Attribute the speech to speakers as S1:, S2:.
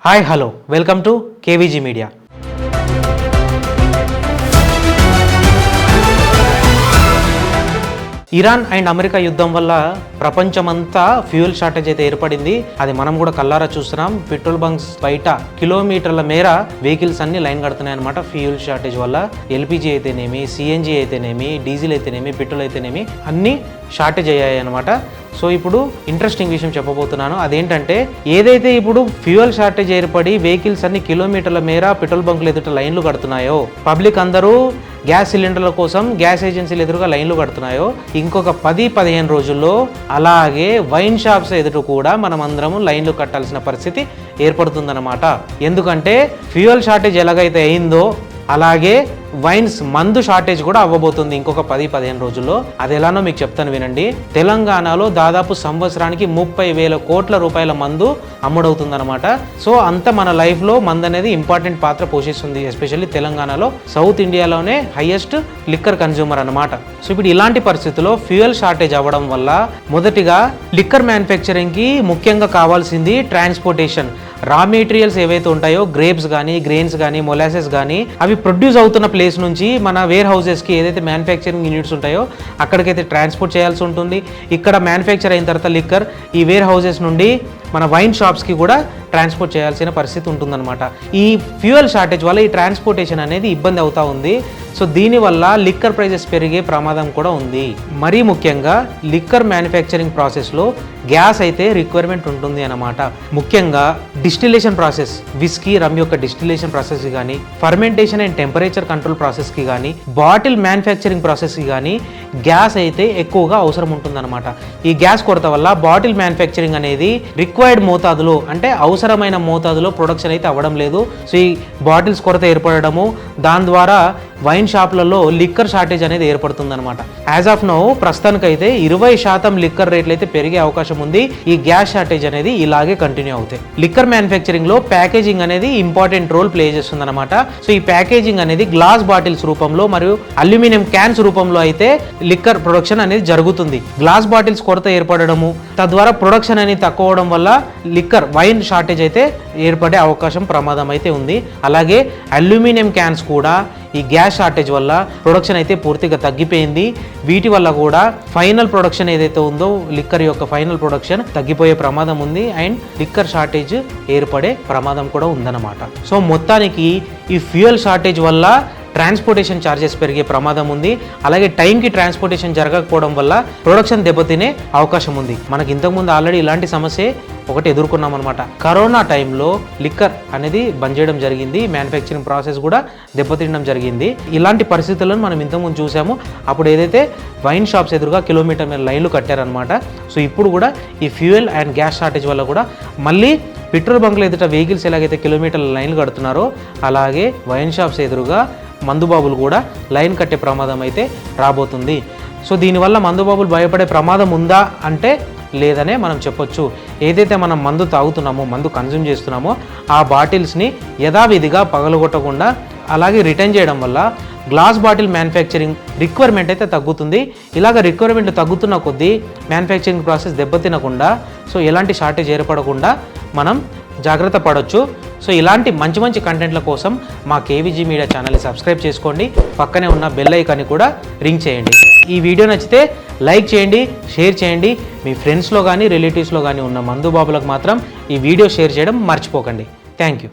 S1: Hi hello welcome to KVG media. Iran and America యుద్ధం వల్ల ప్రపంచమంతా ఫ్యూయల్ షార్టేజ్ అయితే ఏర్పడింది. అది మనం కూడా కల్లారా చూస్తున్నాం. పెట్రోల్ బంక్స్ బయట కిలోమీటర్ల మేర వెహికల్స్ అన్ని లైన్ కడుతున్నాయి అనమాట. ఫ్యూయల్ షార్టేజ్ వల్ల ఎల్పిజి అయితేనేమి, సిఎన్జి అయితేనేమి, డీజిల్ అయితేనేమి, పెట్రోల్ అయితేనేమి అన్నీ షార్టేజ్ అయ్యాయి అనమాట. సో ఇప్పుడు ఇంట్రెస్టింగ్ విషయం చెప్పబోతున్నాను. అదేంటంటే ఏదైతే ఇప్పుడు ఫ్యూయల్ షార్టేజ్ ఏర్పడి వెహికల్స్ అన్ని కిలోమీటర్ల మేర పెట్రోల్ బంకులు ఎదుట లైన్లు కడుతున్నాయో, పబ్లిక్ అందరూ గ్యాస్ సిలిండర్ల కోసం గ్యాస్ ఏజెన్సీలు ఎదురుగా లైన్లు కడుతున్నాయో, ఇంకొక 10-15 రోజుల్లో అలాగే వైన్ షాప్స్ ఎదుట కూడా మనం అందరము లైన్లు కట్టాల్సిన పరిస్థితి ఏర్పడుతుందన్నమాట. ఎందుకంటే ఫ్యూయల్ షార్టేజ్ ఎలాగైతే అయిందో అలాగే వైన్స్ మందు షార్టేజ్ కూడా అవ్వబోతుంది ఇంకొక 10-15 రోజుల్లో. అది ఎలానో మీకు చెప్తాను వినండి. తెలంగాణలో దాదాపు సంవత్సరానికి 30,000 కోట్ల రూపాయల మందు అమ్ముడవుతుందన్నమాట. సో అంత మన లైఫ్లో మందు అనేది ఇంపార్టెంట్ పాత్ర పోషిస్తుంది. ఎస్పెషల్లీ తెలంగాణలో, సౌత్ ఇండియాలోనే హైయెస్ట్ లిక్కర్ కన్జ్యూమర్ అనమాట. సో ఇప్పుడు ఇలాంటి పరిస్థితుల్లో ఫ్యూయల్ షార్టేజ్ అవ్వడం వల్ల మొదటిగా లిక్కర్ మ్యానుఫ్యాక్చరింగ్కి ముఖ్యంగా కావాల్సింది ట్రాన్స్పోర్టేషన్. రా మెటీరియల్స్ ఏవైతే ఉంటాయో, గ్రేప్స్ కానీ, గ్రెయిన్స్ కానీ, మొలాసెస్ కానీ, అవి ప్రొడ్యూస్ అవుతున్న ప్లేస్ నుంచి మన వేర్ హౌసెస్కి ఏదైతే మ్యానుఫ్యాక్చరింగ్ యూనిట్స్ ఉంటాయో అక్కడికైతే ట్రాన్స్పోర్ట్ చేయాల్సి ఉంటుంది. ఇక్కడ మ్యానుఫ్యాక్చర్ అయిన తర్వాత లిక్కర్ ఈ వేర్ హౌసెస్ నుండి మన వైన్ షాప్స్కి కూడా ట్రాన్స్పోర్ట్ చేయాల్సిన పరిస్థితి ఉంటుందన్నమాట. ఈ ఫ్యూయల్ షార్టేజ్ వల్ల ఈ ట్రాన్స్పోర్టేషన్ అనేది ఇబ్బంది అవుతూ ఉంది. సో దీనివల్ల లిక్కర్ ప్రైజెస్ పెరిగే ప్రమాదం కూడా ఉంది. మరీ ముఖ్యంగా లిక్కర్ మ్యానుఫ్యాక్చరింగ్ ప్రాసెస్లో గ్యాస్ అయితే రిక్వైర్మెంట్ ఉంటుంది అన్నమాట. ముఖ్యంగా డిస్టిలేషన్ ప్రాసెస్, విస్కీ, రమ్ యొక్క డిస్టిలేషన్ ప్రాసెస్కి కానీ, ఫర్మెంటేషన్ అండ్ టెంపరేచర్ కంట్రోల్ ప్రాసెస్కి కానీ, బాటిల్ మ్యానుఫ్యాక్చరింగ్ ప్రాసెస్కి కానీ గ్యాస్ అయితే ఎక్కువగా అవసరం ఉంటుందన్నమాట. ఈ గ్యాస్ కొరత వల్ల బాటిల్ మ్యానుఫ్యాక్చరింగ్ అనేది రిక్వైర్డ్ మోతాదులో, అంటే అవసరమైన మోతాదులో ప్రొడక్షన్ అయితే అవ్వడం లేదు. సో ఈ బాటిల్స్ కొరత ఏర్పడము, దాని ద్వారా వైన్ షాప్లలో లిక్కర్ షార్టేజ్ అనేది ఏర్పడుతుందన్నమాట. యాజ్ ఆఫ్ నౌ ప్రస్తుతానికైతే 20% లిక్కర్ రేట్లు అయితే పెరిగే అవకాశం ఉంది. ఈ గ్యాస్ షార్టేజ్ అనేది ఇలాగే కంటిన్యూ అవుతాయి. లిక్కర్ మ్యానుఫ్యాక్చరింగ్ లో ప్యాకేజింగ్ అనేది ఇంపార్టెంట్ రోల్ ప్లే చేస్తుందన్నమాట. సో ఈ ప్యాకేజింగ్ అనేది గ్లాస్ బాటిల్స్ రూపంలో మరియు అల్యూమినియం క్యాన్స్ రూపంలో అయితే లిక్కర్ ప్రొడక్షన్ అనేది జరుగుతుంది. గ్లాస్ బాటిల్స్ కొరత ఏర్పడము, తద్వారా ప్రొడక్షన్ అనేది తక్కువ అవడం వల్ల లిక్కర్ వైన్ షార్టేజ్ అయితే ఏర్పడే అవకాశం, ప్రమాదం అయితే ఉంది. అలాగే అల్యూమినియం క్యాన్స్ కూడా ఈ గ్యాస్ షార్టేజ్ వల్ల ప్రొడక్షన్ అయితే పూర్తిగా తగ్గిపోయింది. వీటి వల్ల కూడా ఫైనల్ ప్రొడక్షన్ ఏదైతే ఉందో లిక్కర్ యొక్క ఫైనల్ ప్రొడక్షన్ తగ్గిపోయే ప్రమాదం ఉంది. అండ్ లిక్కర్ షార్టేజ్ ఏర్పడే ప్రమాదం కూడా ఉందన్నమాట. సో మొత్తానికి ఈ ఫ్యూయల్ షార్టేజ్ వల్ల ట్రాన్స్పోర్టేషన్ ఛార్జెస్ పెరిగే ప్రమాదం ఉంది. అలాగే టైంకి ట్రాన్స్పోర్టేషన్ జరగకపోవడం వల్ల ప్రొడక్షన్ దెబ్బతినే అవకాశం ఉంది. మనకి ఇంతకుముందు ఆల్రెడీ ఇలాంటి సమస్య ఒకటి ఎదుర్కొన్నాం అనమాట. కరోనా టైంలో లిక్కర్ అనేది బంద్ చేయడం జరిగింది, మ్యానుఫ్యాక్చరింగ్ ప్రాసెస్ కూడా దెబ్బతినడం జరిగింది. ఇలాంటి పరిస్థితులను మనం ఇంతకుముందు చూసాము. అప్పుడు ఏదైతే వైన్ షాప్స్ ఎదురుగా కిలోమీటర్ మీద లైన్లు కట్టారనమాట. సో ఇప్పుడు కూడా ఈ ఫ్యూయల్ అండ్ గ్యాస్ షార్టేజ్ వల్ల కూడా మళ్ళీ పెట్రోల్ బంకులు ఎదుట వెహికల్స్ ఎలాగైతే కిలోమీటర్ల లైన్లు కడుతున్నారో అలాగే వైన్ షాప్స్ ఎదురుగా మందుబాబులు కూడా లైన్ కట్టే ప్రమాదం అయితే రాబోతుంది. సో దీనివల్ల మందుబాబులు భయపడే ప్రమాదం ఉందా అంటే లేదనే మనం చెప్పొచ్చు. ఏదైతే మనం మందు తాగుతున్నామో, మందు కన్జ్యూమ్ చేస్తున్నామో ఆ బాటిల్స్ని యథావిధిగా పగలగొట్టకుండా అలాగే రిటర్న్ చేయడం వల్ల గ్లాస్ బాటిల్ మ్యానుఫ్యాక్చరింగ్ రిక్వైర్మెంట్ అయితే తగ్గుతుంది. ఇలాగ రిక్వైర్మెంట్ తగ్గుతున్న కొద్దీ మ్యానుఫ్యాక్చరింగ్ ప్రాసెస్ దెబ్బతినకుండా, సో ఎలాంటి షార్టేజ్ ఏర్పడకుండా మనం జాగ్రత్త పడవచ్చు. సో ఇలాంటి మంచి మంచి కంటెంట్ల కోసం మా కేవీజీ మీడియా ఛానల్ని సబ్స్క్రైబ్ చేసుకోండి. పక్కనే ఉన్న బెల్ ఐకాన్ని కూడా రింగ్ చేయండి. ఈ వీడియో నచ్చితే లైక్ చేయండి, షేర్ చేయండి. మీ ఫ్రెండ్స్లో కానీ రిలేటివ్స్లో కానీ ఉన్న మందుబాబులకు మాత్రం ఈ వీడియో షేర్ చేయడం మర్చిపోకండి. Thank you.